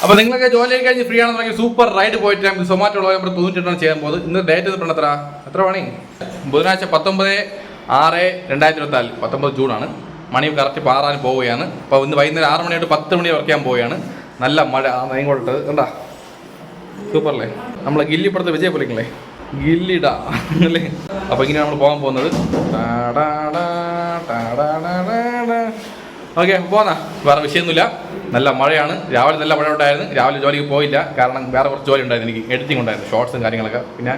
അപ്പോൾ നിങ്ങളൊക്കെ ജോലി കഴിഞ്ഞ് ഫ്രീ ആണെന്നുണ്ടെങ്കിൽ സൂപ്പർ റൈഡ് പോയിട്ട് സൊമാറ്റോ നമ്പർ 98 ചെയ്യാൻ പോകുന്നത്. ഇന്ന് ഡേറ്റ് എന്ന് എത്ര മണി? ബുധനാഴ്ച 19/6/2024 19 ജൂണാണ്. മണി കറക്റ്റ് 6 പോവുകയാണ്. അപ്പോൾ ഇന്ന് വൈകുന്നേരം 6 മണി തൊട്ട് 10 മണി വർക്ക് ചെയ്യാൻ പോവുകയാണ്. നല്ല മഴ ഇങ്ങോട്ട് കണ്ടാ സൂപ്പറല്ലേ, നമ്മളെ ഗില്ലിപ്പുറത്ത് വിജയ പൊലിക്കല്ലേ ഗില്ലിട അല്ലേ. അപ്പോൾ ഇങ്ങനെ നമ്മൾ പോകാൻ പോകുന്നത്. ഓക്കെ പോന്നാ, വേറെ വിഷയമൊന്നുമില്ല. നല്ല മഴയാണ്. രാവിലെ നല്ല മഴ ഉണ്ടായിരുന്നു. രാവിലെ ജോലിക്ക് പോയില്ല, കാരണം വേറെ കുറച്ച് ജോലി ഉണ്ടായിരുന്നു. എനിക്ക് എഡിറ്റിംഗ് ഉണ്ടായിരുന്നു, ഷോർട്സും കാര്യങ്ങളൊക്കെ. പിന്നെ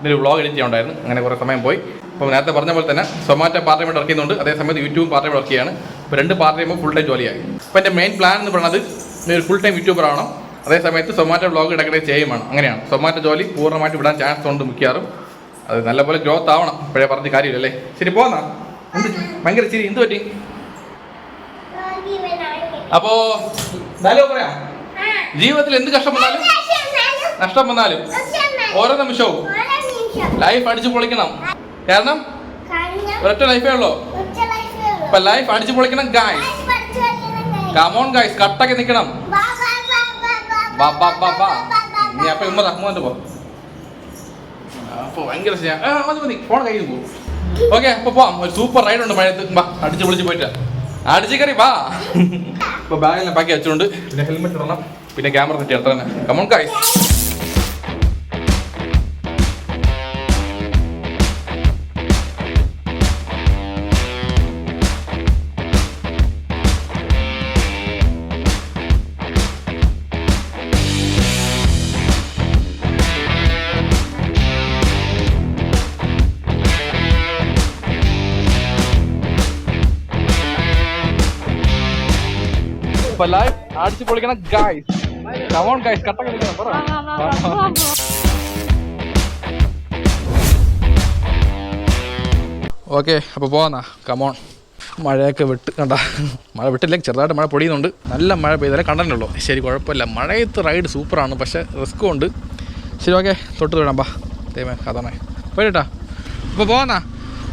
ഒരു വ്ളോഗ് എഡിറ്റ് ചെയ്യാനുണ്ടായിരുന്നു. അങ്ങനെ കുറേ സമയം പോയി. അപ്പോൾ നേരത്തെ പറഞ്ഞ പോലെ തന്നെ സൊമാറ്റോ പാർട്ട് ടൈം വർക്ക് ചെയ്യുന്നുണ്ട്, അതേസമയത്ത് യൂട്യൂബ് പാർട്ട് ടൈം വർക്ക് ചെയ്യാണ്. ഇപ്പോൾ 2 പാർട്ട് ടൈമും ഫുൾ ടൈം ജോലിയായി. അപ്പോൾ എൻ്റെ മെയിൻ പ്ലാൻ എന്ന് പറയുന്നത് ഒരു ഫുൾ ടൈം യൂട്യൂബർ ആവണം, അതേസമയത്ത് സൊമാറ്റോ വ്ളോഗ് ഇടയ്ക്കിടെ ചെയ്യുമാണ്. അങ്ങനെയാണ് സൊമാറ്റോ ജോലി പൂർണ്ണമായിട്ട് വിടാൻ ചാൻസ് ഉണ്ട് മിക്കാറും. അത് നല്ലപോലെ ഗ്രോത്ത് ആവണം. ഇപ്പോഴേ പറഞ്ഞ കാര്യമില്ലല്ലേ. ശരി പോന്നാ, എന്ത് ഭയങ്കര ശരി എന്ത് പറ്റി? അപ്പോ പറയാം, ജീവിതത്തിൽ എന്ത് കഷ്ടം വന്നാലും നഷ്ടം വന്നാലും ഓരോ നിമിഷവും ലൈഫ് അടിച്ചു പൊളിക്കണം. കാരണം ഒരൊറ്റ ലൈഫേ ഉള്ളൂ. അപ്പൊ ലൈഫ് അടിച്ചു പൊളിക്കണം ഗായ്സ്. കമോൺ ഗായ്സ്, കട്ടൊക്കെ നിൽക്കണം. നീ അപ്പൊ ഉമ്മ പോ. അപ്പൊ ഭയങ്കര മതി ഫോൺ കയ്യിൽ പോകും. ഓക്കെ അപ്പൊ പോവാം. ഒരു സൂപ്പർ റൈഡ് ഉണ്ട് മഴയത്ത്. അടിച്ചു പൊളിച്ച് പോയിട്ട് അടിച്ചു കയറി വാ. ഇപ്പൊ ബാഗെല്ലാം പാക്കി വെച്ചുകൊണ്ട് പിന്നെ ഹെൽമെറ്റ് ഇടണം, പിന്നെ ക്യാമറ സെറ്റ് ചെയ്യണം. തന്നെ കമോൺ ഗായ്സ്. ലൈഫ് അടിച്ചു പൊളിക്കണം ഗായ്സ്. കമോൺ ഗായ്സ്, കട്ടൊക്കെ നിൽക്കണം. ഓക്കെ അപ്പോൾ പോവാന്നാ. കമോൺ. മഴയൊക്കെ വിട്ട് കണ്ട, മഴ വിട്ടില്ലെങ്കിൽ ചെറുതായിട്ട് മഴ പൊടിയുന്നുണ്ട്. നല്ല മഴ പെയ്താലേ കണ്ടല്ലോ. ശരി കുഴപ്പമില്ല. മഴയത്ത് റൈഡ് സൂപ്പറാണ്, പക്ഷേ റിസ്ക്കും ഉണ്ട്. ശരി ഓക്കെ, തൊട്ട് തൊടാം. ദൈവമേ അതാണ് പോയിട്ടാ. അപ്പോൾ പോവാന്നാ.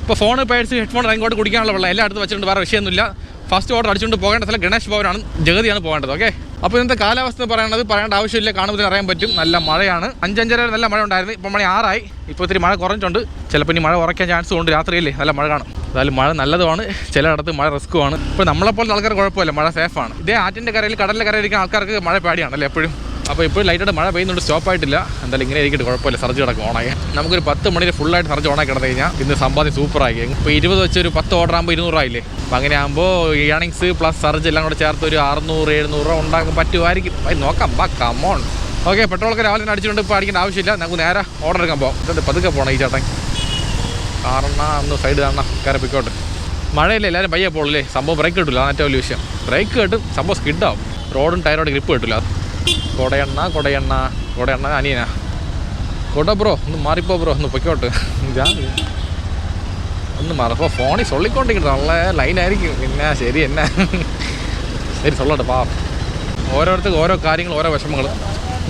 ഇപ്പോൾ ഫോണ് പേഴ്സ് ഹെഡ്ഫോൺ ഇങ്ങോട്ട് കുടിക്കാനുള്ള വെള്ളം എല്ലാം അടുത്ത് വെച്ചിട്ടുണ്ട്. വേറെ വിഷയമൊന്നുമില്ല. ഫസ്റ്റ് ഓർഡർ അടിച്ചുകൊണ്ട് പോകേണ്ട സ്ഥലം ഗണേഷ് ഭവനാണ്, ജഗതിയാണ് പോകേണ്ടത്. ഓക്കെ അപ്പോൾ ഇന്നത്തെ കാലാവസ്ഥ പറയേണ്ട ആവശ്യമില്ല, കാണുമ്പോൾ അറിയാൻ പറ്റും. നല്ല മഴയാണ്. 5-5:30 വരെ നല്ല മഴ ഉണ്ടായിരുന്നു. ഇപ്പോൾ മണി 6 ആയി. ഇപ്പോൾ ഇത്തിരി മഴ കുറഞ്ഞിട്ടുണ്ട്. ചിലപ്പോൾ ഇനി മഴ കുറയ്ക്കാൻ ചാൻസ് ഉണ്ട്. രാത്രിയല്ലേ നല്ല മഴ കാണും. അതായത് മഴ നല്ലതുമാണ്, ചിലയിടത്ത് മഴ റിസ്ക്കുമാണ്. ഇപ്പോൾ നമ്മളെപ്പോലത്തെ ആൾക്കാർ കുഴപ്പമില്ല, മഴ സേഫാണ്. ഇതേ ആറ്റിൻ്റെ കരയിൽ കടലിൻ്റെ കരയിലിരിക്കുന്ന ആൾക്കാർക്ക് മഴ പേടിയാണല്ലേ എപ്പോഴും. അപ്പോൾ ഇപ്പോൾ ലൈറ്റായിട്ട് മഴ പെയ്യുന്നുണ്ട്, സ്റ്റോപ്പായിട്ടില്ല. എന്തായാലും ഇങ്ങനെ ഇരിക്കട്ടെ, കുഴപ്പമില്ല. സർജ് കിടക്കും ഓണായി. നമുക്കൊരു 10 മണിയിൽ ഫുള്ളായിട്ട് സർജ് ഓണാക്കി കിടന്നു കഴിഞ്ഞാൽ ഇന്ന് സമ്പാദ്യം സൂപ്പറായി. ഇപ്പോൾ 20 വെച്ച് ഒരു 10 ഓർഡർ ആകുമ്പോൾ 200 ആയില്ലേ. അപ്പോൾ അങ്ങനെ ആകുമ്പോൾ ഏണിങ്സ് പ്ലസ് സർജ് എല്ലാം കൂടെ ചേർത്ത് ഒരു 600-700 രൂപ ഉണ്ടാക്കാൻ പറ്റുമായിരിക്കും. നോക്കാം. കമോൺ. ഓക്കെ പെട്രോളൊക്കെ രാവിലെ അടിച്ചുകൊണ്ട് ഇപ്പോൾ അടിക്കേണ്ട ആവശ്യമില്ല. നമുക്ക് നേരെ ഓർഡർ എടുക്കാൻ പോകാം. ഇതുണ്ട് പതുക്കെ പോകണം ഈ ചേട്ടൻ. കാരണം ഒന്ന് സൈഡ് കാണണം, കയറി പിക്കോട്ട്. മഴയില്ല, എല്ലാവരും പയ്യെ പോകണല്ലേ. സംഭവം ബ്രേക്ക് കിട്ടില്ല, അതാണ് ഏറ്റവും വലിയ വിഷയം. ബ്രേക്ക് കിട്ടും, സംഭവം സ്കിഡാവും. റോഡും ടയറോട് ഗ്രിപ്പ് കിട്ടില്ല. കൊടയണ്ണ അനിയനാ. കൊട ബ്രോ ഒന്ന് മാറിപ്പോ ബ്രോ, ഒന്ന് പൊയ്ക്കോട്ട്. ഒന്ന് മാറിപ്പോ. ഫോണിൽ സൊള്ളിക്കൊണ്ടിരിക്കട്ടെ, നല്ല ലൈനായിരിക്കും. പിന്നെ ശരി എന്നാ ശരി സൊള്ളട്ടെ. ഓരോരുത്തർക്ക് ഓരോ കാര്യങ്ങൾ, ഓരോ വിഷമങ്ങൾ.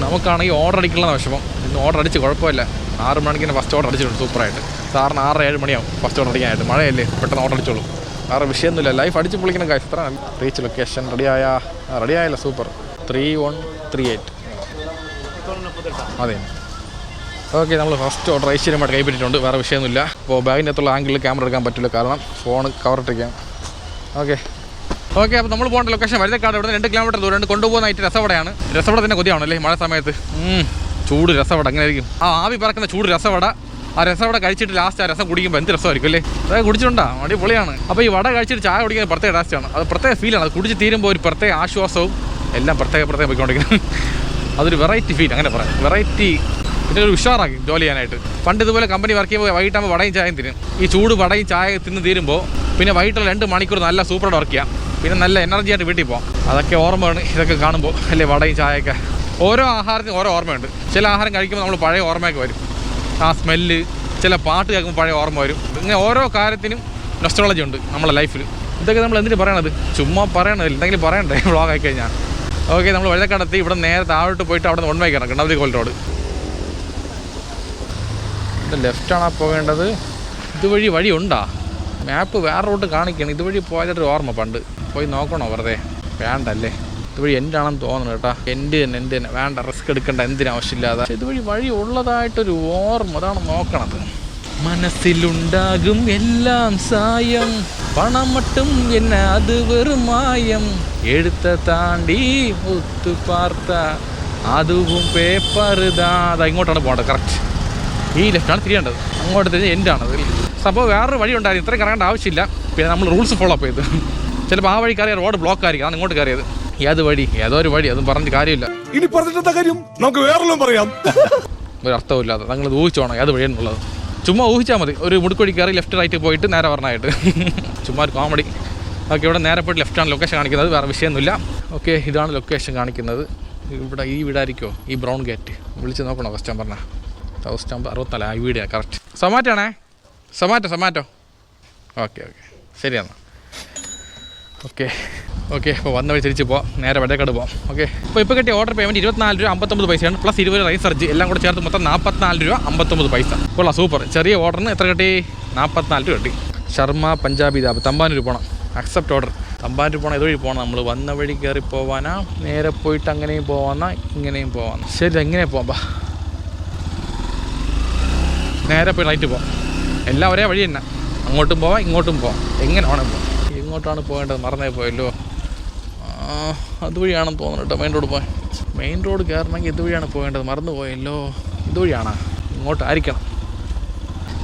നമുക്കാണെങ്കിൽ ഓർഡർ അടിക്കണമെന്ന വിഷമം. ഇന്ന് ഓർഡർ അടിച്ച് കുഴപ്പമില്ല. 6 മണിക്ക് തന്നെ ഫസ്റ്റ് ഓർഡർ അടിച്ചിട്ടുണ്ട് സൂപ്പറായിട്ട്. സാറിന് 6-7 മണിയാവും ഫസ്റ്റ് ഓർഡർ അടിക്കാനായിട്ട്. മഴയല്ലേ, പെട്ടെന്ന് ഓർഡർ അടിച്ചോളൂ. വേറെ വിഷയമൊന്നുമില്ല. ലൈഫ് അടിച്ച് പൊളിക്കണം കാര്യം. ഇത്ര റീച്ച് ലൊക്കേഷൻ റെഡിയായല്ലോ. സൂപ്പർ. 3138 അതെ. ഓക്കെ നമ്മൾ ഫസ്റ്റ് ഓർഡർ ഐശ്വര്യമായിട്ട് കൈപ്പറ്റിയിട്ടുണ്ട്. വേറെ വിഷയമൊന്നുമില്ല. അപ്പോൾ ബാഗിൻ്റെ അകത്തുള്ള ആംഗിളിൽ ക്യാമറ എടുക്കാൻ പറ്റില്ല, കാരണം ഫോൺ കവറിട്ടിരിക്കാം. ഓക്കെ അപ്പോൾ നമ്മൾ പോകേണ്ട ലൊക്കേഷൻ വഴുതക്കാട്. ഇവിടെ 2 കിലോമീറ്റർ ദൂരമുണ്ട്. കൊണ്ടുപോകുന്നതായിട്ട് രസവടയാണ്. രസവടത്തിൻ്റെ കൊതിയാണല്ലേ മഴ സമയത്ത്. ചൂട് രസവട അങ്ങനെ ആയിരിക്കും. ആവി പറക്കുന്ന ചൂട് രസവട. ആ രസവട കഴിച്ചിട്ട് ലാസ്റ്റ് ആ രസം കുടിക്കുമ്പോൾ എന്ത് രസമായിരിക്കും അല്ലേ. അതായത് കുടിച്ചിട്ടുണ്ടോ? അടിപൊളിയാണ്. അപ്പോൾ ഈ വട കഴിച്ചിട്ട് ചായ കുടിക്കാൻ പ്രത്യേക ടേസ്റ്റാണ്. അത് പ്രത്യേക ഫീലാണ്. അത് കുടിച്ച് തീരുമ്പോൾ ഒരു പ്രത്യേക ആശ്വാസവും എല്ലാം പ്രത്യേക പോയിക്കൊണ്ടിരിക്കുന്നത്. അതൊരു വെറൈറ്റി ഫീൽ, അങ്ങനെ പറയാം. വെറൈറ്റി. പിന്നെ ഒരു ഉഷാറാക്കി ജോലി ചെയ്യാനായിട്ട്. പണ്ട് ഇതുപോലെ കമ്പനി വർക്ക് ചെയ്യുമ്പോൾ വൈകിട്ടാകുമ്പോൾ വടയും ചായയും തിന്നും. ഈ ചൂട് വടയും ചായ തിന്ന് തീരുമ്പോൾ പിന്നെ വൈകിട്ടുള്ള 2 മണിക്കൂർ നല്ല സൂപ്പറായിട്ട് വർക്ക് ചെയ്യാം. പിന്നെ നല്ല എനർജി ആയിട്ട് വീട്ടിൽ പോകാം. അതൊക്കെ ഓർമ്മയാണ് ഇതൊക്കെ കാണുമ്പോൾ അല്ലേ. വടയും ചായയൊക്കെ ഓരോ ആഹാരത്തിനും ഓരോ ഓർമ്മയുണ്ട്. ചില ആഹാരം കഴിക്കുമ്പോൾ നമ്മൾ പഴയ ഓർമ്മയൊക്കെ വരും. ആ സ്മെല്ല്, ചില പാട്ട് കേൾക്കുമ്പോൾ പഴയ ഓർമ്മ വരും. ഇങ്ങനെ ഓരോ കാര്യത്തിനും നൊസ്റ്റോളജി ഉണ്ട് നമ്മുടെ ലൈഫിൽ. ഇതൊക്കെ നമ്മൾ എന്തിനു പറയണത്? ചുമ്മാ പറയണത്, എന്തെങ്കിലും പറയണ്ടേ വ്ളോഗ് ആയി കഴിഞ്ഞാൽ. ഓക്കെ നമ്മൾ വഴുതക്കാടെത്തി. ഇവിടെ നേരെ താഴോട്ട് പോയിട്ട് അവിടെ നിന്ന് 1 വഴിക്കാണ് ഗണപതി കോൽ റോഡ്. ഇത് ലെഫ്റ്റാണ് പോകേണ്ടത്. ഇതുവഴി ഉണ്ടാ? മാപ്പ് വേറെ റൂട്ട് കാണിക്കണം. ഇതുവഴി പോയാലൊരു ഓർമ്മ പണ്ട്. പോയി നോക്കണോ വെറുതെ? വേണ്ടല്ലേ. ഇതുവഴി എൻ്റെ ആണെന്ന് തോന്നുന്നു കേട്ടോ. എൻ്റെ തന്നെ വേണ്ട, റിസ്ക് എടുക്കേണ്ട എന്തിനാവശ്യമില്ലാതെ. ഇതുവഴി വഴി ഉള്ളതായിട്ടൊരു ഓർമ്മ, അതാണ് നോക്കണത്. മനസ്സിലുണ്ടാകും എല്ലാം സായം, പണം മട്ടും എന്നെ അത് വെറും മായം, എഴുത്ത താണ്ടി ഒത്തു പാർത്ത അതും പേപ്പറുതാ. അതാ ഇങ്ങോട്ടാണ് പോകേണ്ടത്. കറക്റ്റ് ഈ ലെഫ്റ്റാണ് തിരിയേണ്ടത്. അങ്ങോട്ട് തിരിഞ്ഞ് എൻ്റെ ആണത്. സംഭവം വേറൊരു വഴി ഉണ്ടായിരുന്നു, ഇത്രയും കറങ്ങേണ്ട ആവശ്യമില്ല. പിന്നെ നമ്മൾ റൂൾസ് ഫോളോ അപ്പ് ചെയ്ത് ചിലപ്പോൾ ആ വഴി കയറിയ റോഡ് ബ്ലോക്ക് ആയിരിക്കും, അതാണ് ഇങ്ങോട്ട് കയറിയത്. ഏത് വഴി, ഏതോ ഒരു വഴി, അതും പറഞ്ഞിട്ട് കാര്യമില്ല. ഇനി പറഞ്ഞിട്ടെന്താ കാര്യം, നമുക്ക് വേറെല്ലാം പറയാം. ഒരു അർത്ഥമില്ലാതെ നിങ്ങൾ ഊഹിച്ചോണം ഏത് വഴിയെന്നുള്ളത്. ചുമ്മാ ഊഹിച്ചാൽ മതി. ഒരു മുടുക്കൊഴി കയറി ലെഫ്റ്റ് റൈറ്റ് പോയിട്ട് നേരെ പറഞ്ഞായിട്ട് ചുമ്മാ ഒരു കോമഡി. ഓക്കെ, ഇവിടെ നേരെ പോയിട്ട് ലെഫ്റ്റാണ് ലൊക്കേഷൻ കാണിക്കുന്നത്, വേറെ വിഷയമൊന്നുമില്ല. ഓക്കെ, ഇതാണ് ലൊക്കേഷൻ കാണിക്കുന്നത്. ഇവിടെ ഈ വീടായിരിക്കുമോ, ഈ ബ്രൗൺ ഗേറ്റ്. വിളിച്ച് നോക്കണോ ക്വസ്റ്റ്യൻ പറഞ്ഞാൽ? House number 64. ഈ വീടാണ് കറക്റ്റ്. സൊമാറ്റോ ആണേ, സൊമാറ്റോ. ഓക്കെ ശരിയാണ്. ഓക്കെ അപ്പോൾ വന്ന വഴി തിരിച്ച് പോവാം, നേരെ വടക്കേട് പോവാം. ഓക്കെ, ഇപ്പോൾ കിട്ടിയ ഓർഡർ പേയ്മെൻറ്റ് 24 രൂപ 59 പൈസയാണ്, പ്ലസ് 20 റൈസ് ചാർജ് എല്ലാം കൂടെ ചേർത്ത് മൊത്തം 44 രൂപ 59 പൈസ. കൊള്ളാം, സൂപ്പർ. ചെറിയ ഓർഡറിന് എത്ര കിട്ടി? 44 രൂപ കിട്ടി. ശർമ്മ പഞ്ചാബി ധാബ, തമ്പാനൂർ പോകണം. Accept order. തമ്പാനൂർ പോകണം. ഇതുവഴി പോകണം. നമ്മൾ വന്ന വഴി കയറി പോവാനാ, നേരെ പോയിട്ട് അങ്ങനെയും പോവാന്നാ, ഇങ്ങനെയും പോവാന്ന്. ശരി, എങ്ങനെ പോവാം? നേരെ പോയി റൈറ്റ് പോവാം. എല്ലാം ഒരേ വഴി തന്നെ, അങ്ങോട്ടും പോവാം ഇങ്ങോട്ടും പോവാം, എങ്ങനെ വേണം പോവാം. ഇങ്ങോട്ടാണ് പോകേണ്ടത്, മറന്നേ പോയല്ലോ. അതുവഴിയാണെന്ന് തോന്നുന്നു കേട്ടോ. മെയിൻ റോഡ് പോകാൻ, മെയിൻ റോഡ് കയറണമെങ്കിൽ ഇതുവഴിയാണ് പോകേണ്ടത്, മറന്നു പോയല്ലോ. ഇതുവഴിയാണോ? ഇങ്ങോട്ടായിരിക്കണം.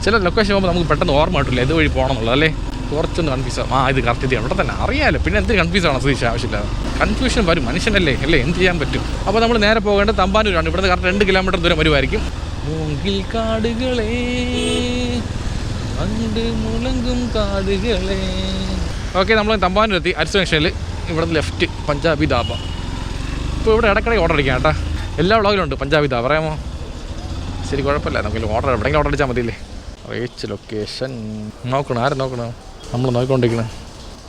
ചില ലൊക്കേഷൻ പോകുമ്പോൾ നമുക്ക് പെട്ടെന്ന് ഓർമ്മ കിട്ടില്ല ഇതുവഴി പോകണം എന്നുള്ളത്, അല്ലേ? കുറച്ചൊന്ന് കൺഫ്യൂസ് ആവും. ഇത് കറക്റ്റ് ചെയ്യാം, ഇവിടെ തന്നെ അറിയാമല്ലോ, പിന്നെ എന്ത് കൺഫ്യൂസ് ആണ് സുധീഷ്? ആവശ്യമില്ലാതെ കൺഫ്യൂഷൻ വരും, മനുഷ്യനല്ലേ അല്ലേ, എന്ത് ചെയ്യാൻ പറ്റും. അപ്പോൾ നമ്മൾ നേരെ പോകേണ്ടത് തമ്പാനൂരാണ്. ഇവിടുന്ന് കറക്റ്റ് 2 കിലോമീറ്റർ ദൂരം വരുമായിരിക്കും. മൂങ്കിൽ കാടുകളെ കണ്ട് മുളങ്കും കാടുകളെ. ഓക്കെ, നമ്മൾ തമ്പാനൂരെത്തി. അരിസ് ജംഗ്ഷനിൽ ഇവിടുന്ന് ലെഫ്റ്റ് പഞ്ചാബി ധാബ. ഇപ്പോൾ ഇവിടെ ഇടയ്ക്കിടയ്ക്ക് ഓർഡർ അടിക്കാം കേട്ടോ. എല്ലാ വ്ളോഗിലും ഉണ്ട് പഞ്ചാബി ധാബ, അറിയാമോ? ശരി, കുഴപ്പമില്ല. നമുക്ക് ഓർഡർ എവിടെയെങ്കിലും ഓർഡർ അടിച്ചാൽ മതിയില്ലേ. റീച്ച് ലൊക്കേഷൻ നോക്കണം. ആരും നോക്കണം? നമ്മൾ നോക്കിക്കൊണ്ടിരിക്കണം.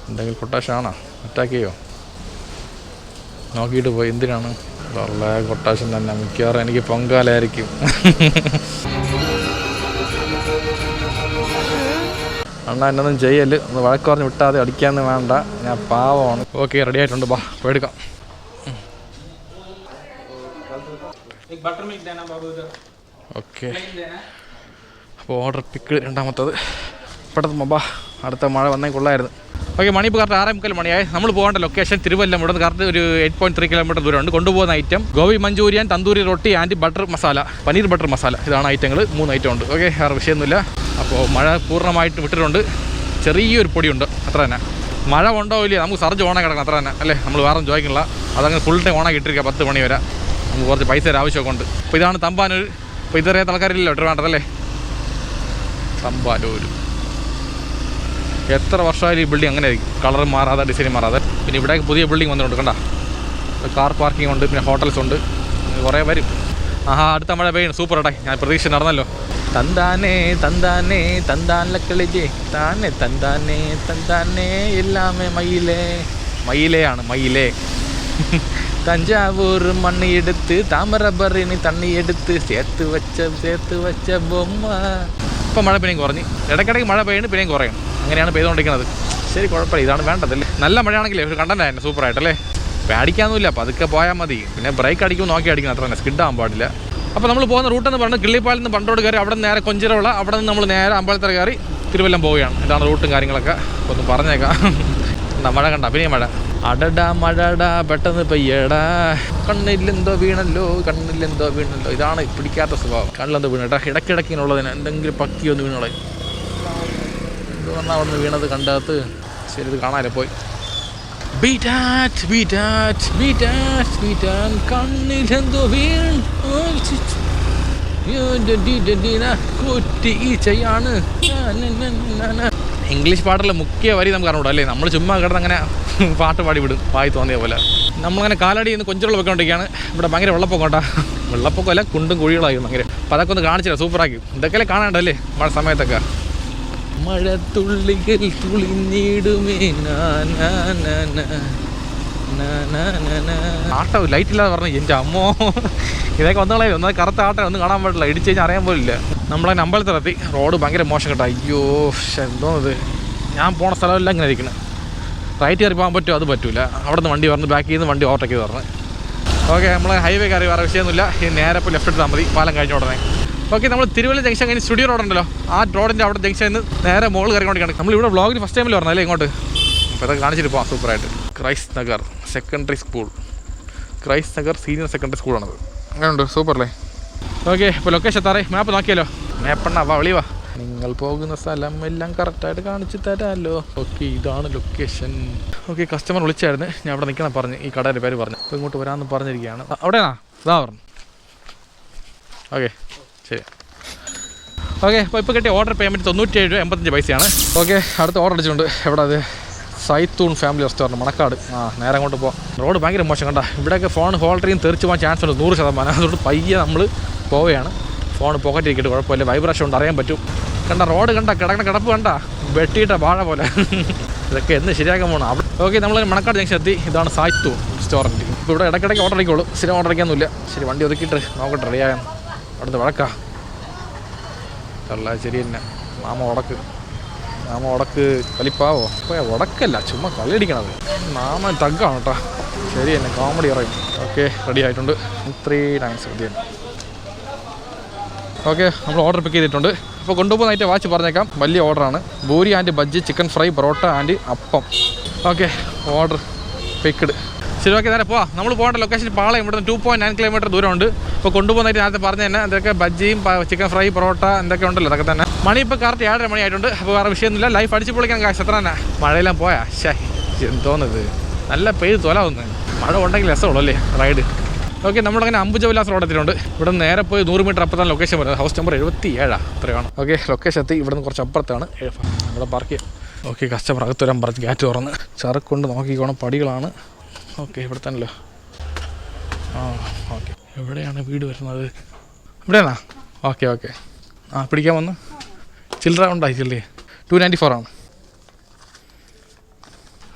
എന്തെങ്കിലും കൊട്ടേഷനാണോ? അറ്റാക്ക് ചെയ്യോ? നോക്കിയിട്ട് പോയി. എന്തിനാണ്? ഉള്ള കൊട്ടേഷൻ തന്നെ മിക്കവാറും എനിക്ക് പൊങ്കാലായിരിക്കും. അണ്ണാ എന്നൊന്നും ചെയ്യല്, ഒന്ന് വഴക്ക് പറഞ്ഞ് വിട്ടാതെ അടിക്കാമെന്ന് വേണ്ട, ഞാൻ പാവമാണ്. ഓക്കെ, റെഡി ആയിട്ടുണ്ട്, ബാ പോയെടുക്കാം. ഓക്കെ, അപ്പോൾ ഓർഡർ പിക്ക് രണ്ടാമത്തത്. പെട്ടെന്ന് ബാ, അടുത്ത മഴ വന്നേ കൊള്ളായിരുന്നു. ഓക്കെ, മണി ഇപ്പോൾ കറക്റ്റ് 6:45 മണിയായി. നമ്മൾ പോകേണ്ട ലൊക്കേഷൻ തിരുവല്ലം. ഇവിടെ നിന്ന് കറക്റ്റ് ഒരു 8.3 കിലോമീറ്റർ ദൂരമുണ്ട്. കൊണ്ടുപോകുന്ന item gobi manchurian, tandoori roti and butter masala, paneer butter masala. ഇതാണ് ഐറ്റങ്ങൾ. 3 ഐറ്റം ഉണ്ട്. ഓക്കെ, വേറെ വിഷയമൊന്നുമില്ല. അപ്പോൾ മഴ പൂർണ്ണമായിട്ട് വിട്ടിട്ടുണ്ട്. ചെറിയൊരു പൊടിയുണ്ട്, അത്ര തന്നെ. മഴ ഉണ്ടോ ഇല്ല, നമുക്ക് സർജ് ഓണാക്കി കിടക്കണം, അത്ര തന്നെ അല്ലേ. നമ്മൾ വേറെ ചോദിക്കണില്ല, അതങ്ങനെ ഫുൾ ടൈം ഓണാക്കി ഇട്ടിരിക്കുക 10 മണി വരെ. നമുക്ക് കുറച്ച് പൈസ ആവശ്യമൊക്കെ ഉണ്ട്. അപ്പോൾ ഇതാണ് തമ്പാനൂർ. അപ്പോൾ ഇതറിയാത്ത ആൾക്കാരില്ലല്ലോ ട്രിവാൻഡ്രം, തമ്പാനൂർ. എത്ര വർഷമായാലും ഈ ബിൽഡിംഗ് അങ്ങനെ ആയിരിക്കും, കളർ മാറാതെ, ഡിസൈൻ മാറാതെ. പിന്നെ ഇവിടെ പുതിയ ബിൽഡിംഗ് വന്നിട്ടുണ്ട്, കണ്ട. കാർ പാർക്കിംഗ് ഉണ്ട്, പിന്നെ ഹോട്ടൽസ് ഉണ്ട്, കുറേ വരും. അടുത്ത മഴ പെയ്യണം. സൂപ്പർ ഏട്ടാ, ഞാൻ പ്രതീക്ഷ നടന്നല്ലോ. തന്താനേ തന്താനേ തന്താന കളിജേ താനെ തന്താനേ തന്താനേ എല്ലാമേ മയിലയാണ് മയിലേ. തഞ്ചാവൂർ മണ്ണ് എടുത്ത് താമരബറിന് തണ്ണി എടുത്ത് ചേർത്ത് വെച്ച ബൊമ്മ. ഇപ്പം മഴ പിന്നെയും കുറഞ്ഞ്, ഇടയ്ക്കിടയ്ക്ക് മഴ പെയ്യുന്നു പിന്നെയും കുറയും, അങ്ങനെയാണ് പെയ്തുകൊണ്ടിരിക്കുന്നത്. ശരി, കുഴപ്പമില്ല, ഇതാണ് വേണ്ടതല്ലേ. നല്ല മഴയാണെങ്കിലേ ഒരു കണ്ടന്റ് ആയിരുന്നു, സൂപ്പറായിട്ടല്ലേ. പേടിക്കാനൊന്നുമില്ല, അപ്പോൾ അതൊക്കെ പോയാൽ മതി. പിന്നെ ബ്രേക്ക് അടിക്കും, നോക്കി അടിക്കണം, അത്ര തന്നെ, സ്കിഡാകാൻ പാടില്ല. അപ്പോൾ നമ്മൾ പോകുന്ന റൂട്ടെന്ന് പറഞ്ഞാൽ കിള്ളിപ്പാലിൽ നിന്ന് പണ്ടോട് കയറി അവിടെ നിന്ന് നേരെ കൊഞ്ചിരവിള, അവിടെ നിന്ന് നമ്മൾ നേരെ അമ്പലത്തറ കയറി തിരുവല്ലം പോവുകയാണ്. ഇതാണ് റൂട്ടും കാര്യങ്ങളൊക്കെ. അപ്പോൾ ഒന്ന് പറഞ്ഞേക്കാം. മഴ കണ്ട പിന്നെ മഴ. അടടാ മഴടാ പെട്ടെന്ന് പെയ്യടാ, കണ്ണിലെന്തോ വീണല്ലോ. ഇതാണ് പിടിക്കാത്ത സ്വഭാവം. കണ്ണിലെന്തോ വീണട്ടാ, ഇടയ്ക്കിടയ്ക്കിനുള്ളതിന് എന്തെങ്കിലും പക്കിയൊന്ന് വീണോളെ. എന്ത് പറഞ്ഞാൽ അവിടെ നിന്ന് വീണത് കണ്ടകത്ത്. ശരി, ഇത് കാണാനല്ലേ പോയി. കണ്ണിലെന്തോ വീണ് ഇംഗ്ലീഷ് പാട്ടുള്ള മുഖ്യ വരി നമുക്ക് അറിഞ്ഞൂടാ അല്ലേ. നമ്മൾ ചുമ്മാ കിടന്ന് അങ്ങനെ പാട്ട് പാടി വിടും, വായി തോന്നിയ പോലെ. നമ്മളങ്ങനെ കാലടി നിന്ന് കൊഞ്ചുള്ള വെക്കൊണ്ടിരിക്കുകയാണ്. ഇവിടെ ഭയങ്കര വെള്ളപ്പൊക്കോട്ടാ. വെള്ളപ്പൊക്കമല്ല, കുണ്ടും കുഴികളായിരുന്നു ഭയങ്കര. അപ്പോൾ അതൊക്കെ ഒന്ന് കാണിച്ചില്ല, സൂപ്പറാക്കി. ഇതൊക്കെ കാണാണ്ടല്ലേ മഴ സമയത്തൊക്കെ. മഴത്തുള്ളികൾ തുളിഞ്ഞിടുമേ ആട്ടം ലൈറ്റില്ലാതെ പറഞ്ഞു എൻ്റെ അമ്മോ. ഇതൊക്കെ ഒന്നുകളായി ഒന്നത് കറുത്ത ആട്ടം ഒന്നും കാണാൻ പാടില്ല, ഇടിച്ച് കഴിഞ്ഞാൽ അറിയാൻ പോലില്ല. നമ്മളതിന് അമ്പലത്തിലെത്തി. റോഡ് ഭയങ്കര മോശം കേട്ടോ. അയ്യോ, എന്തോ ഇത്, ഞാൻ പോണ സ്ഥലമെല്ലാം ഇങ്ങനെ ഇരിക്കണം. റൈറ്റ് കയറി പോകാൻ പറ്റുമോ? അത് പറ്റില്ല. അവിടെ നിന്ന് വണ്ടി വന്ന് ബാക്കിൽ നിന്ന് വണ്ടി ഓവർടേക്ക് ചെയ്ത് പറഞ്ഞു. ഓക്കെ, നമ്മൾ ഹൈവേ കയറി വേറെ വിഷയമൊന്നുമില്ല. ഈ നേരെ ഇപ്പോൾ ലെഫ്റ്റ് എടുത്താൽ മതി, പാലം കഴിഞ്ഞ ഉടനെ. ഓക്കെ, നമ്മൾ തിരുവല്ല ജംഗ്ഷൻ കഴിഞ്ഞ് സ്റ്റുഡിയോ റോഡ് ഉണ്ടല്ലോ, ആ റോഡിൻ്റെ അവിടെ ജംഗ്ഷനിൽ നിന്ന് നേരെ മുകളിൽ കയറിക്കൊണ്ടിരിക്കുകയാണ്. നമ്മളിവിടെ വ്ളോഗിൽ ഫസ്റ്റ് ടൈമിൽ പറഞ്ഞല്ലേ ഇങ്ങോട്ട്. അപ്പോൾ ഇതൊക്കെ കാണിച്ചിട്ട് പോകാം സൂപ്പറായിട്ട്. Christ Nagar secondary school, Christ Nagar senior secondary സ്കൂളാണത്. അങ്ങനെയുണ്ട്, സൂപ്പറല്ലേ. ഓക്കെ, ഇപ്പോൾ ലൊക്കേഷൻ എത്താറേ. മാപ്പ് നോക്കിയാലോ? മാപ്പെണ്ണ വാ, വെളിവാ. നിങ്ങൾ പോകുന്ന സ്ഥലം എല്ലാം കറക്റ്റായിട്ട് കാണിച്ചു തരാമല്ലോ. ഓക്കെ, ഇതാണ് ലൊക്കേഷൻ. ഓക്കെ, കസ്റ്റമർ വിളിച്ചായിരുന്നു, ഞാൻ അവിടെ നിൽക്കണം പറഞ്ഞ്, ഈ കടയുടെ പേര് പറഞ്ഞു. അപ്പോൾ ഇങ്ങോട്ട് വരാമെന്ന് പറഞ്ഞിരിക്കുകയാണ്. അവിടെയാണോ? ഇതാ പറഞ്ഞു. ഓക്കെ, ശരി. ഓക്കെ, അപ്പോൾ ഇപ്പോൾ കിട്ടിയ ഓർഡർ പേയ്മെൻറ്റ് 97.85 പൈസയാണ്. ഓക്കെ, അടുത്ത ഓർഡർ അടിച്ചിട്ടുണ്ട്. എവിടെ അത്? സൈത്തൂൺ ഫാമിലി റെസ്റ്റോറൻറ്റ്, മണക്കാട്. നേരെ അങ്ങോട്ട് പോകാം. റോഡ് ഭയങ്കര മോശം കണ്ട. ഇവിടെയൊക്കെ ഫോൺ ഹോൾഡർ ചെയ്യും തെറിച്ച് പോകാൻ ചാൻസ് ഉണ്ട് 100%. അതുകൊണ്ട് പയ്യെ നമ്മൾ പോവുകയാണ്. ഫോൺ പോക്കറ്റ് ഇരിക്കട്ടെ, കുഴപ്പമില്ല. വൈബ്രേഷൻ ഉണ്ട്, അറിയാൻ പറ്റും. കണ്ട റോഡ് കണ്ട, കിടക്കുന്ന കിടപ്പ് കണ്ട, വെട്ടിയിട്ട വാഴ പോലെ. ഇതൊക്കെ എന്ന് ശരിയാക്കാൻ പോകണം. ഓക്കെ, നമ്മൾ മണക്കാട് ജംഗ്ഷൻ എത്തി. ഇതാണ് സായ്ത്തൂൺ റെസ്റ്റോറൻറ്റ്. ഇപ്പോൾ ഇവിടെ ഇടയ്ക്കിടയ്ക്ക് ഓർഡർ അടിക്കുള്ളൂ, സ്ഥിരം ഓർഡർ അടിക്കാനൊന്നുമില്ല. ശരി, വണ്ടി ഒതുക്കിയിട്ട് നോക്കട്ടെ, റെഡിയാകാൻ. അവിടുന്ന് വഴക്കാ കള്ള. ശരി തന്നെ, മാമ ഉടക്ക് കളിപ്പാവോ? അപ്പോൾ ഉടക്കല്ല, ചുമ്മാ കളി അടിക്കണത്. മാമ തഗ്ഗാണ് കേട്ടോ. ശരി തന്നെ, കോമഡി പറയും. ഓക്കെ, റെഡി ആയിട്ടുണ്ട്. 3 സദ്യയാണ്. ഓക്കെ, നമ്മൾ ഓർഡർ പിക്ക് ചെയ്തിട്ടുണ്ട്. അപ്പോൾ കൊണ്ടുപോകുന്നതായിട്ട് വാച്ച് പറഞ്ഞേക്കാം. വലിയ ഓർഡറാണ്. Puri and bajji, chicken fry, parotta and appam. Okay, order picked. ശരി, ഓക്കെ, നേരെ പോവാം. നമ്മൾ പോകേണ്ട ലൊക്കേഷൻ പാളയം. ഇവിടുന്ന് 2.9 കിലോമീറ്റർ ദൂരമുണ്ട്. ഇപ്പോൾ കൊണ്ടുപോകുന്നതായിട്ട് നേരത്തെ പറഞ്ഞു തന്നെ അതൊക്കെ ബജ്ജിയും ചിക്കൻ ഫ്രൈ, പൊറോട്ട എന്തൊക്കെ ഉണ്ടല്ലോ അതൊക്കെ തന്നെ. മണി ഇപ്പോൾ കറക്റ്റ് 7:30 മണി ആയിട്ടുണ്ട്. അപ്പോൾ വേറെ വിഷയമൊന്നുമില്ല. ലൈഫ് അടിച്ച് പൊളിക്കാൻ കാശ് എത്ര തന്നെ. മഴയെല്ലാം പോയാ എന്തോന്നത്, നല്ല പെയ്ത് തൊലാവുന്നത്. മഴ ഉണ്ടെങ്കിൽ രസമുള്ളൂ അല്ലേ റൈഡ്. ഓക്കെ, നമ്മളങ്ങനെ അംബുജവിലാസ് റോഡ് എത്തിയിട്ടുണ്ട്. ഇവിടെ നേരെ പോയി 100 മീറ്റർ അപ്പുറത്താണ് ലൊക്കേഷൻ വരുന്നത്. ഹൗസ് നമ്പർ 77 അത്രയാണ്. ഓക്കെ, ലൊക്കേഷൻ എത്തി. ഇവിടെ നിന്ന് കുറച്ച് അപ്പുറത്താണ് ഇവിടെ പാർക്ക് ചെയ്യാം. ഓക്കെ, കസ്റ്റമർ അകത്ത് വരാൻ പറഞ്ഞ് ഗേറ്റ് തുറന്ന് ചരക്കൊണ്ട് നോക്കിക്കോണം. പടികളാണ്. ഓക്കെ, ഇവിടെ തന്നെയല്ലോ. ഓക്കെ, എവിടെയാണ് വീട് വരുന്നത്? ഇവിടെയാണോ? ഓക്കെ. പിടിക്കാൻ വന്ന് ചില്ലറ ഉണ്ടായില്ലേ? 294 ആണ്.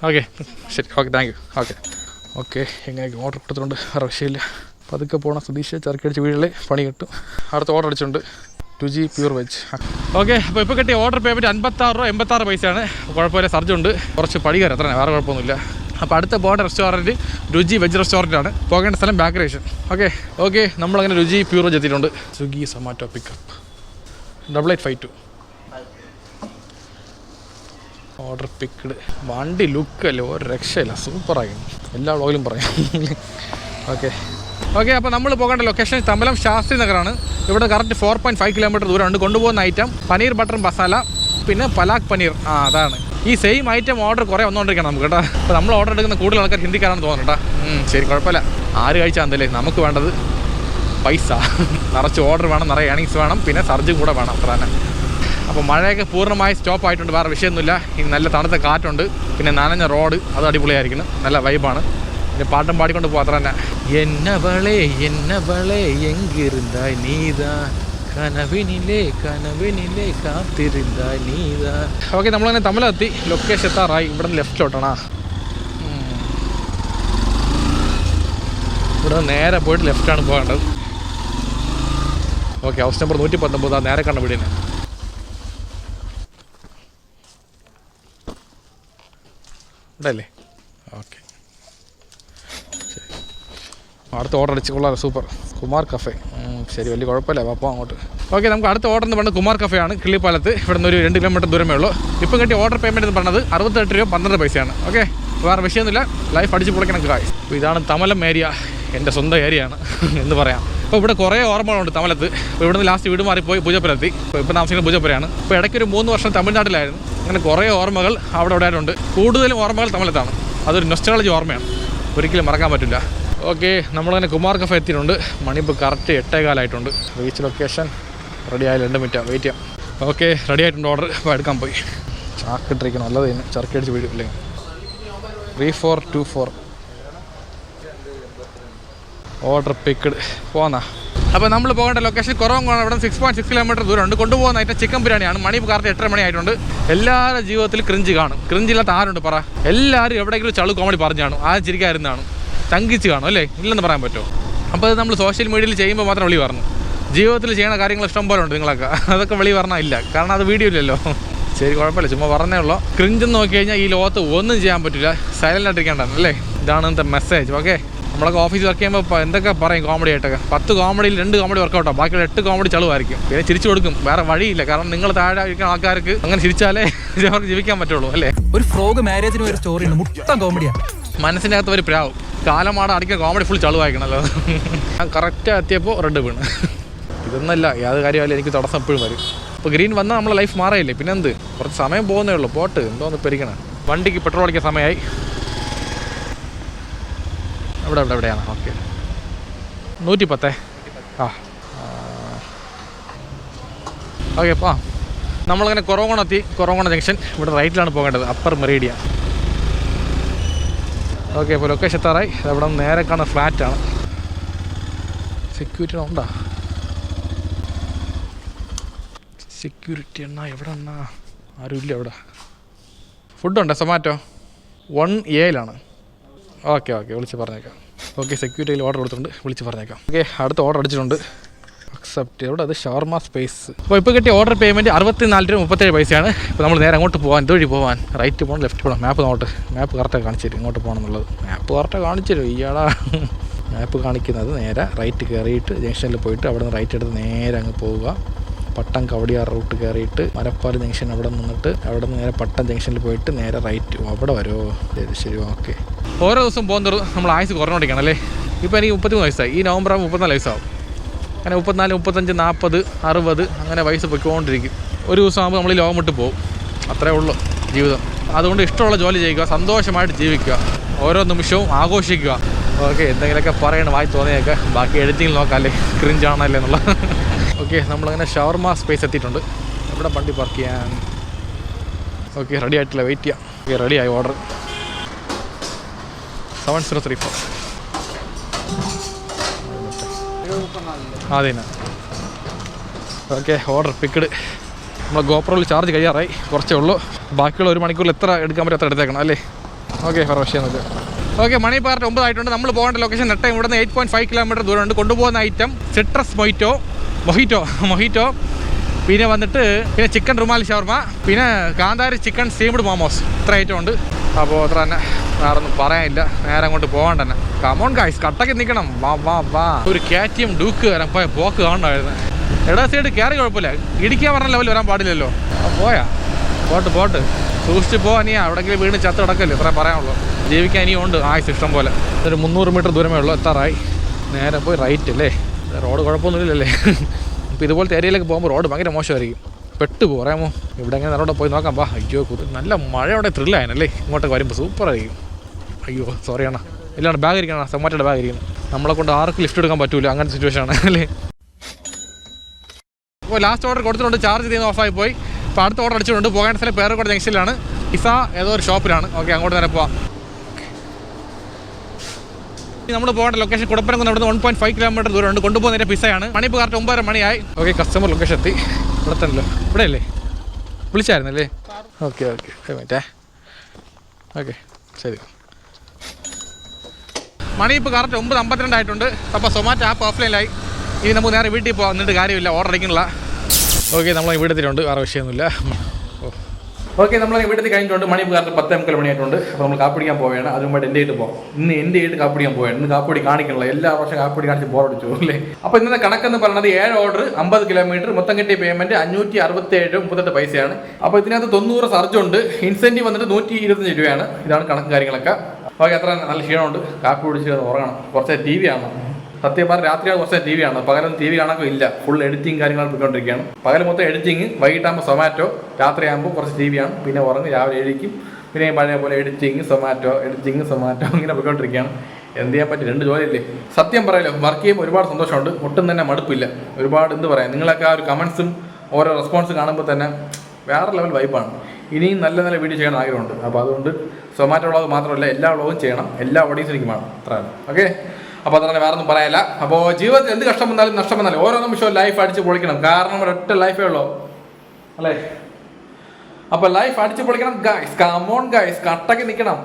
ഓക്കെ, ശരി. Okay, thank you. ഓക്കെ, എങ്ങനെയൊക്കെ ഓർഡർ കൊടുത്തിട്ടുണ്ട്. വേറെ വിഷയമില്ല. പതുക്കെ പോകണം. സുധീഷ് ചരക്കടിച്ച് വീട്ടിൽ പണി കിട്ടും. അടുത്ത ഓർഡർ അടിച്ചിട്ടുണ്ട്. 2G pure veg. ഓക്കെ, അപ്പോൾ ഇപ്പോൾ കിട്ടിയ ഓർഡർ പേയ്മെൻറ്റ് 56.86 പൈസയാണ്. കുഴപ്പമില്ല, സർജ് ഉണ്ട്. കുറച്ച് പടി കയറി, അത്ര വേറെ കുഴപ്പമൊന്നുമില്ല. അപ്പോൾ അടുത്ത പോകേണ്ട റെസ്റ്റോറൻറ്റ് രുചി വെജ് റെസ്റ്റോറൻറ്റാണ്. പോകേണ്ട സ്ഥലം ബാക്കറേഷൻ. ഓക്കെ, നമ്മളങ്ങനെ രുചി പ്യൂർ വെജ് എത്തിയിട്ടുണ്ട്. Swiggy Zomato pickup 8852. Order picked. വണ്ടി ലുക്കല്ലേ, ഒരു രക്ഷയില്ല, സൂപ്പറായി. എല്ലാ വ്ളോഗിലും പറയാം. ഓക്കെ, അപ്പോൾ നമ്മൾ പോകേണ്ട ലൊക്കേഷൻ തമ്പലം ശാസ്ത്രി നഗറാണ്. ഇവിടെ കറക്റ്റ് 4.5 കിലോമീറ്റർ ദൂരമുണ്ട്. കൊണ്ടുപോകുന്ന ഐറ്റം പനീർ ബട്ടർ മസാല, പിന്നെ പലാക് പനീർ. അതാണ് ഈ സെയിം ഐറ്റം ഓർഡർ കുറേ വന്നുകൊണ്ടിരിക്കണം നമുക്ക് കേട്ടോ. അപ്പോൾ നമ്മൾ ഓർഡർ എടുക്കുന്ന കൂടുതൽ ആൾക്കാർ ഹിന്ദിക്കാരാണെന്ന് തോന്നുന്നു കേട്ടോ. ശരി, കുഴപ്പമില്ല. ആര് കഴിച്ചാൽ എന്തല്ലേ, നമുക്ക് വേണ്ടത് പൈസ. നിറച്ച് ഓർഡർ വേണം, നിറയെ ഏണിങ്സ് വേണം, പിന്നെ സർജും കൂടെ വേണം, അത്ര തന്നെ. അപ്പോൾ മഴയൊക്കെ പൂർണ്ണമായി സ്റ്റോപ്പ് ആയിട്ടുണ്ട്. വേറെ വിഷയമൊന്നുമില്ല. ഈ നല്ല തണുത്ത കാറ്റുണ്ട്, പിന്നെ നനഞ്ഞ റോഡ്, അത് അടിപൊളിയായിരിക്കണം. നല്ല വൈബാണ്. പിന്നെ പാട്ടും പാടിക്കൊണ്ട് പോകാം, അത്ര തന്നെ. എന്നവളെ എങ്കിരുന്നായി നീതാ, കനവിനിലെ കാത്തിരുന്നായി നീതാ. ഓക്കെ, നമ്മളങ്ങനെ തമിഴെത്തി. ലൊക്കേഷൻ എത്താറായി. ഇവിടെ നിന്ന് ലെഫ്റ്റിലോട്ടാണ്. ഇവിടെ നേരെ പോയിട്ട് ലെഫ്റ്റാണ് പോകേണ്ടത്. Okay, house number 119. നേരെ കണ്ട വീടിന്. ഇവിടെ അല്ലേ? ഓക്കെ, ശരി. അടുത്ത ഓർഡർ അടിച്ച് കൊള്ളാം, സൂപ്പർ. കുമാർ കഫേ. ശരി, വലിയ കുഴപ്പമില്ല, അപ്പോൾ അങ്ങോട്ട്. ഓക്കെ, നമുക്ക് അടുത്ത ഓർഡർ എന്ന് പറഞ്ഞത് കുമാർ കഫേ ആണ്, കിള്ളിപ്പാലത്ത്. ഇവിടെ നിന്ന് ഒരു 2 കിലോമീറ്റർ ദൂരമേ ഉള്ളൂ. ഇപ്പോൾ കിട്ടിയ ഓർഡർ പേയ്മെൻറ്റ് എന്ന് പറഞ്ഞത് 68 രൂപ 12 പൈസയാണ്. ഓക്കെ, വേറെ വിഷയമൊന്നുമില്ല. ലൈഫ് അടിച്ച് പൊളിക്കണം കായ്. അപ്പോൾ ഇതാണ് തമലം ഏരിയ. എൻ്റെ സ്വന്തം ഏരിയയാണ് എന്ന് പറയാം. അപ്പോൾ ഇവിടെ കുറേ ഓർമ്മകളുണ്ട് തമലത്ത്. അപ്പോൾ ഇവിടുന്ന് ലാസ്റ്റ് വീട് മാറിപ്പോയി പൂജപ്പുരത്തി. ഇപ്പോൾ താമസിക്കുന്ന പൂജപ്പുരയാണ്. ഇപ്പോൾ ഇടയ്ക്കൊരു 3 വർഷം തമിഴ്നാട്ടിലായിരുന്നു. അങ്ങനെ കുറേ ഓർമ്മകൾ അവിടെ ഉണ്ട്. കൂടുതലും ഓർമ്മകൾ തമിഴത്താണ്. അതൊരു നൊസ്റ്റാളജി ഓർമ്മയാണ്, ഒരിക്കലും മറക്കാൻ പറ്റില്ല. ഓക്കെ, നമ്മളങ്ങനെ കുമാർ കഫേ എത്തിയിട്ടുണ്ട്. മണിപ്പോൾ കറക്റ്റ് 8:15 റീച്ച് ലൊക്കേഷൻ. റെഡി ആയാലും 2 മിനിറ്റ് വെയിറ്റ് ചെയ്യാം. ഓക്കെ, റെഡി ആയിട്ടുണ്ട് ഓർഡർ. അപ്പോൾ എടുക്കാൻ പോയി ചാക്കിട്ടിരിക്കണം. നല്ലത് തന്നെ, ചർക്കടിച്ച് വീട് ഇല്ലെങ്കിൽ. 3424 ഓർഡർ പിക്ക്ഡ്. പോന്നാ. അപ്പോൾ നമ്മൾ പോകേണ്ട ലൊക്കേഷൻ കുറവാണ്. ഇവിടെ 6.6 കിലോമീറ്റർ ദൂരമുണ്ട്. കൊണ്ടുപോകുന്ന ഐറ്റം ചിക്കൻ ബിരിയാണിയാണ്. മണി കറക്റ്റ് 8:30 മണി ആയിട്ടുണ്ട്. എല്ലാവരുടെ ജീവിതത്തിൽ ക്രിഞ്ച് കാണും. ക്രിഞ്ചില്ലാത്ത ആരുണ്ട് പറ? എല്ലാവരും എവിടെയെങ്കിലും ചളു കോമഡി പറഞ്ഞു കാണും, ആ ചിരിക്കായിരുന്നാണ്, തങ്കിച്ച് കാണും അല്ലേ? ഇല്ലെന്ന് പറയാൻ പറ്റുമോ? അപ്പോൾ അത് നമ്മൾ സോഷ്യൽ മീഡിയയിൽ ചെയ്യുമ്പോൾ മാത്രം വെളി പറഞ്ഞു. ജീവിതത്തിൽ ചെയ്യുന്ന കാര്യങ്ങൾ ഇഷ്ടം പോലെ ഉണ്ട് നിങ്ങളൊക്കെ. അതൊക്കെ വെളി പറഞ്ഞാൽ ഇല്ല, കാരണം അത് വീഡിയോ ഇല്ലല്ലോ. ശരി കുഴപ്പമില്ല, ചുമ്മാ പറഞ്ഞേ ഉള്ളൂ. ക്രിഞ്ചെന്ന് നോക്കി കഴിഞ്ഞാൽ ഈ ലോകത്ത് ഒന്നും ചെയ്യാൻ പറ്റില്ല, സൈലൻ്റ് ആയിട്ടിരിക്കേണ്ടതാണ് അല്ലേ? ഇതാണ് ഇന്നത്തെ മെസ്സേജ്. ഓക്കെ, നമ്മളൊക്കെ ഓഫീസിൽ വർക്ക് ചെയ്യുമ്പോൾ എന്തൊക്കെ പറയും കോമഡി ആയിട്ടൊക്കെ. 10 കോമഡിയിൽ 2 കോമഡി വർക്കൗട്ടാണ്, ബാക്കിയുള്ള 8 കോമഡി ചളുവായിരിക്കും. പിന്നെ ചിരിച്ചു കൊടുക്കും, വേറെ വഴിയില്ല. കാരണം നിങ്ങൾ താഴെ ഇരിക്കുന്ന ആൾക്കാർക്ക് അങ്ങനെ ചിരിച്ചാലേ അവർക്ക് ജീവിക്കാൻ പറ്റുള്ളൂ അല്ലേ? ഒരു ഫ്രോഗ് മാരേജിന് ഒരു സ്റ്റോറി ഉണ്ട്, മുട്ടം കോമഡിയാണ്. മനസ്സിൻ്റെ അകത്ത് ഒരു പ്രാവും കാലമാടെ അടിക്കുന്ന കോമഡി ഫുൾ ചളുവായിക്കണല്ലോ. ഞാൻ കറക്റ്റ് എത്തിയപ്പോൾ റെഡ് വീണ്. ഇതൊന്നല്ല, യാതൊരു കാര്യമല്ല, എനിക്ക് തടസ്സം എപ്പോഴും വരും. ഇപ്പോൾ ഗ്രീൻ വന്നാൽ നമ്മളെ ലൈഫ് മാറിയില്ലേ, പിന്നെ എന്ത്? കുറച്ച് സമയം പോകുന്നേ ഉള്ളൂ, പോട്ട് എന്തോന്ന് പെരിക്കണം. വണ്ടിക്ക് പെട്രോൾ അടിക്കാൻ സമയമായി. എവിടെയാണ്? ഓക്കെ, 110. ആ ഓക്കെ. അപ്പോൾ നമ്മളങ്ങനെ കുറവോണ ജംഗ്ഷൻ. ഇവിടെ റൈറ്റിലാണ് പോകേണ്ടത്, അപ്പർ മെറീഡിയ. ഓക്കെ, ഇപ്പോൾ ലൊക്കേഷൻ എത്താറായി. അവിടെ നേരെ കാണുന്ന ഫ്ലാറ്റാണ്. സെക്യൂരിറ്റി ഉണ്ടോ? സെക്യൂരിറ്റി എവിടെ ആരും ഇല്ല അവിടെ. ഫുഡുണ്ട്, സൊമാറ്റോ 1A ഓക്കെ വിളിച്ച് പറഞ്ഞേക്കാം. ഓക്കെ, സെക്യൂരിറ്റിയിൽ ഓർഡർ കൊടുത്തിട്ടുണ്ട്, വിളിച്ച് പറഞ്ഞേക്കാം. ഓക്കെ, അടുത്ത ഓർഡർ അടിച്ചിട്ടുണ്ട്. അക്സെപ്റ്റ്. എവിടെ? അത് ഷവർമ സ്പേസ്. അപ്പോൾ ഇപ്പോൾ കിട്ടിയ ഓർഡർ പേയ്മെൻറ്റ് 64 രൂപ 37 പൈസയാണ്. ഇപ്പോൾ നമ്മൾ നേരെ അങ്ങോട്ട് പോകാൻ, ഇതുവഴി പോകാൻ. റൈറ്റ് പോകണം, ലെഫ്റ്റ് പോകണം. മാപ്പ് കറക്റ്റായി കാണിച്ചു തരും ഇങ്ങോട്ട് പോകണം എന്നുള്ളത്. മാപ്പ് കറക്റ്റായി കാണിച്ചു തരും. ഇയാളാ മാപ്പ് കാണിക്കുന്നത്. നേരെ റൈറ്റ് കയറിയിട്ട് ജംഗ്ഷനിൽ പോയിട്ട് അവിടെ നിന്ന് റൈറ്റ് എടുത്ത് നേരെ അങ്ങ് പോവുക. പട്ടം കവടിയാർ റൂട്ട് കയറിയിട്ട് മരപ്പാൽ ജംഗ്ഷൻ അവിടെ നിന്നിട്ട് അവിടെ നിന്ന് നേരെ പട്ടം ജംഗ്ഷനിൽ പോയിട്ട് നേരെ റൈറ്റ് അവിടെ വരുമോ? ശരി ഓക്കെ. ഓരോ ദിവസം പോകുന്നത് നമ്മൾ ആയുസ് കുറഞ്ഞോണ്ടിരിക്കണം അല്ലേ? ഇപ്പോൾ എനിക്ക് 33 വയസ്സായി. ഈ നവംബർ ആകുമ്പോൾ 34 വയസ്സാവും. അങ്ങനെ 34, 35, 40, 60 അങ്ങനെ വയസ്സ് പൊയ്ക്കൊണ്ടിരിക്കും. ഒരു ദിവസം ആകുമ്പോൾ നമ്മൾ ലോകം വിട്ട് പോകും. അത്രേ ഉള്ളൂ ജീവിതം. അതുകൊണ്ട് ഇഷ്ടമുള്ള ജോലി ചെയ്യുക, സന്തോഷമായിട്ട് ജീവിക്കുക, ഓരോ നിമിഷവും ആഘോഷിക്കുക. ഓക്കെ, എന്തെങ്കിലുമൊക്കെ പറയണം, വായി തോന്നിയൊക്കെ. ബാക്കി എഡിറ്റിങ്ങിൽ നോക്കാം അല്ലേ, ക്രിഞ്ചാണല്ലേ എന്നുള്ള. ഓക്കെ, നമ്മളങ്ങനെ ഷവർമ സ്പേസ് എത്തിയിട്ടുണ്ട്. ഇവിടെ വണ്ടി പാർക്ക് ചെയ്യാൻ. ഓക്കെ, റെഡി ആയിട്ടില്ല, വെയിറ്റ് ചെയ്യാം. ഓക്കെ, റെഡിയായി ഓർഡർ 7034. അതേനാ. Okay, order picked. നമ്മൾ ഗോപ്രോയിൽ ചാർജ് കഴിയാറായി, കുറച്ചേ ഉള്ളൂ. ബാക്കിയുള്ള 1 മണിക്കൂറിൽ എത്ര എടുക്കാൻ പറ്റും അത്ര എടുത്തേക്കണം അല്ലേ? ഓക്കെ, വിഷയമൊന്നുമില്ല. ഓക്കെ, മണി പാർട്ട് 9 ആയിട്ടുണ്ട്. നമ്മൾ പോകേണ്ട ലൊക്കേഷൻ നെട്ട ഇവിടുന്ന് 8.5 കിലോമീറ്റർ ദൂരമുണ്ട്. കൊണ്ടുപോകുന്ന ഐറ്റം സിട്രസ് മൊഹിറ്റോ, പിന്നെ വന്നിട്ട് ചിക്കൻ റുമാലി ഷവർമ, പിന്നെ കാന്താരി ചിക്കൻ സ്റ്റീംഡ് മോമോസ്. ഇത്ര ഐറ്റം ഉണ്ട്. അപ്പോൾ അത്ര തന്നെ, വേറെ ഒന്നും പറയാനില്ല. നേരെ അങ്ങോട്ട് പോകാൻ തന്നെ. കമോൺ ഗായ്സ്, കട്ടക്ക് നിൽക്കണം. വാ. ഒരു KTM ഡൂക്ക് വരാൻ പോയ പോക്ക് കാണണമായിരുന്നു. ഇട സൈഡ് കയറി കുഴപ്പമില്ല, ഇടിക്കാൻ പറഞ്ഞ ലെവൽ വരാൻ പാടില്ലല്ലോ. പോയാ പോട്ട് സൂക്ഷിച്ച് പോവാ. നീ എവിടെയെങ്കിലും വീണ് ചത്ത് കിടക്കല്ലേ, ഇത്ര പറയാനുള്ളൂ. ജീവിക്കാൻ ഇനിയും ഉണ്ട് ആയുസ് ഇഷ്ടം പോലെ. ഒരു 300 മീറ്റർ ദൂരമേ ഉള്ളൂ, എത്താറായി. നേരെ പോയി റൈറ്റ് അല്ലേ? റോഡ് കുഴപ്പമൊന്നുമില്ലല്ലേ? ഇപ്പോൾ ഇതുപോലത്തെ ഏരിയയിലേക്ക് പോകുമ്പോൾ റോഡ് ഭയങ്കര മോശമായിരിക്കും, പെട്ടുപോകും. അറിയാമോ? ഇവിടെ എങ്ങനെ റോഡ് പോയി നോക്കാം. അയ്യോ, നല്ല മഴയോടെ ത്രില്ലായനല്ലേ ഇങ്ങോട്ടൊക്കെ വരുമ്പോൾ. സൂപ്പറായിരിക്കും. അയ്യോ സോറി അണ്ണാ, ഇല്ലാണ്ട് ബാഗ് ഇരിക്കണം, സൊമാറ്റോയുടെ ബാഗ് ഇരിക്കണം. നമ്മളെ കൊണ്ട് ആർക്കും ലിഫ്റ്റ് എടുക്കാൻ പറ്റൂല, അങ്ങനത്തെ സിറ്റുവേഷൻ ആണ് അല്ലേ? അപ്പോൾ ലാസ്റ്റ് ഓർഡർ കൊടുത്തിട്ടുണ്ട്, ചാർജ് ചെയ്യുന്ന ഓഫായി പോയി. അപ്പോൾ അടുത്ത ഓർഡർ അടിച്ചിട്ടുണ്ട്. പോകേണ്ട സ്ഥലം പേരക്കോട് ജംഗ്ഷനിലാണ്, ഇസ ഏതോ ഒരു ഷോപ്പിലാണ്. ഓക്കെ, അങ്ങോട്ട് നേരെ പോവാം. നമ്മൾ പോകേണ്ട ലൊക്കേഷൻ കുടപ്പനംകുന്ന് ഇവിടുന്ന് 1.5 കിലോമീറ്റർ ദൂരമുണ്ട്. കൊണ്ടുപോകുന്നതിൻ്റെ പിസയാണ്. മണിപ്പോൾ കറക്റ്റ് 9:30 മണിയായി. ഓക്കെ, കസ്റ്റമർ ലൊക്കേഷൻ എത്തി. ഇവിടെ തന്നെയല്ലോ, ഇവിടെ അല്ലേ? വിളിച്ചായിരുന്നല്ലേ? ഓക്കെ മറ്റേ ഓക്കെ ശരി. മണി ഇപ്പോൾ കറക്റ്റ് 9:52 ആയിട്ടുണ്ട്. അപ്പോൾ സൊമാറ്റോ ആപ്പ് ഓഫ്ലൈനിലായി. ഇനി നമുക്ക് നേരെ വീട്ടിൽ പോകാൻ എന്നിട്ട് കാര്യമില്ല, ഓർഡർ അടിക്കണില്ല. ഓക്കെ, നമ്മൾ വീടെത്തിയിട്ടുണ്ട്, വേറെ വിഷയമൊന്നുമില്ല. ഓക്കെ, നമ്മൾ വീട്ടിൽ കഴിഞ്ഞിട്ടുണ്ട്. മണി ഇപ്പോൾ 10:30 മണിയായിട്ടുണ്ട്. അപ്പോൾ നമ്മൾ കാപ്പിടിക്കാൻ പോവുകയാണ്. അതുകൊണ്ട് എൻ്റെ ആയിട്ട് പോകാം. ഇന്ന് എൻ്റെ ആയിട്ട് കാപ്പിടിക്കാൻ പോവുകയാണ്. ഇന്ന് കാപ്പിടി കാണിക്കണില്ല, എല്ലാ വർഷം കാപ്പിടി കാണിച്ച് ബോറടിച്ചു അല്ലേ? അപ്പോൾ ഇന്നത്തെ കണക്കെന്ന് പറയുന്നത് 7 ഓർഡർ 50 കിലോമീറ്റർ, മൊത്തം കിട്ടിയ പേയ്മെൻറ്റ് 567.38 പൈസയാണ്. അപ്പോൾ ഇതിനകത്ത് 90 സർജുണ്ട്. ഇൻസെൻറ്റീവ് വന്നിട്ട് 125 രൂപയാണ്. ഇതാണ് കണക്ക് കാര്യങ്ങളൊക്കെ. ഓക്കെ, അത്ര നല്ല ക്ഷീണമുണ്ട്. കാപ്പി കുടിച്ച് ഉറങ്ങണം. കുറച്ച് TV ആണ്. സത്യം പറഞ്ഞാൽ രാത്രിയാണ് കുറച്ച് TV കാണുന്നത്. പകലൊന്നും TV കാണാനൊക്കെ ഇല്ല. ഫുൾ എഡിറ്റിംഗ് കാര്യങ്ങൾ പോയിക്കൊണ്ടിരിക്കുകയാണ്. പകൽ മൊത്തം എഡിറ്റിംഗ്, വൈകിട്ടാകുമ്പോൾ സൊമാറ്റോ, രാത്രിയാകുമ്പോൾ കുറച്ച് TV ആണ്. പിന്നെ ഉറങ്ങി രാവിലെ എഴുതിക്കും. പിന്നെ പഴയ പോലെ എഡിറ്റിംഗ് സൊമാറ്റോ ഇങ്ങനെ പോയിക്കൊണ്ടിരിക്കുകയാണ്. എന്ത് ചെയ്യാൻ പറ്റും, 2 ജോലിയല്ലേ? സത്യം പറയല്ലോ, വർക്ക് ചെയ്യുമ്പോൾ ഒരുപാട് സന്തോഷമുണ്ട്. ഒട്ടും തന്നെ മടുപ്പില്ല. ഒരുപാട് എന്ത് പറയാം, നിങ്ങളൊക്കെ ആ ഒരു കമൻസും ഓരോ റെസ്പോൺസ് കാണുമ്പോൾ തന്നെ വേറെ ലെവൽ വൈബാണ്. ഇനിയും നല്ല നല്ല വീഡിയോ ചെയ്യാൻ ആഗ്രഹമുണ്ട്. അപ്പോൾ അതുകൊണ്ട് സൊമാറ്റോ വ്ളോഗ് മാത്രമല്ല, എല്ലാ വ്ളോഗും ചെയ്യണം. എല്ലാ ഓഡിയൻസിനും എനിക്ക് വേണം. അത്രയാണ്. ഓക്കെ, അപ്പോൾ അതങ്ങനെ വേറെ ഒന്നും പറയാനില്ല. അപ്പോൾ ജീവിതത്തിൽ എന്ത് കഷ്ടം വന്നാലും നഷ്ടം വന്നാലും ഓരോ നിമിഷവും ലൈഫ് അടിച്ച് പൊളിക്കണം. കാരണം ഒരൊറ്റ ലൈഫേ ഉള്ളൂ അല്ലേ? അപ്പോൾ ലൈഫ് അടിച്ച് പൊളിക്കണം ഗൈസ്. കമോൺ ഗൈസ്, കട്ടക്ക് നിൽക്കണം.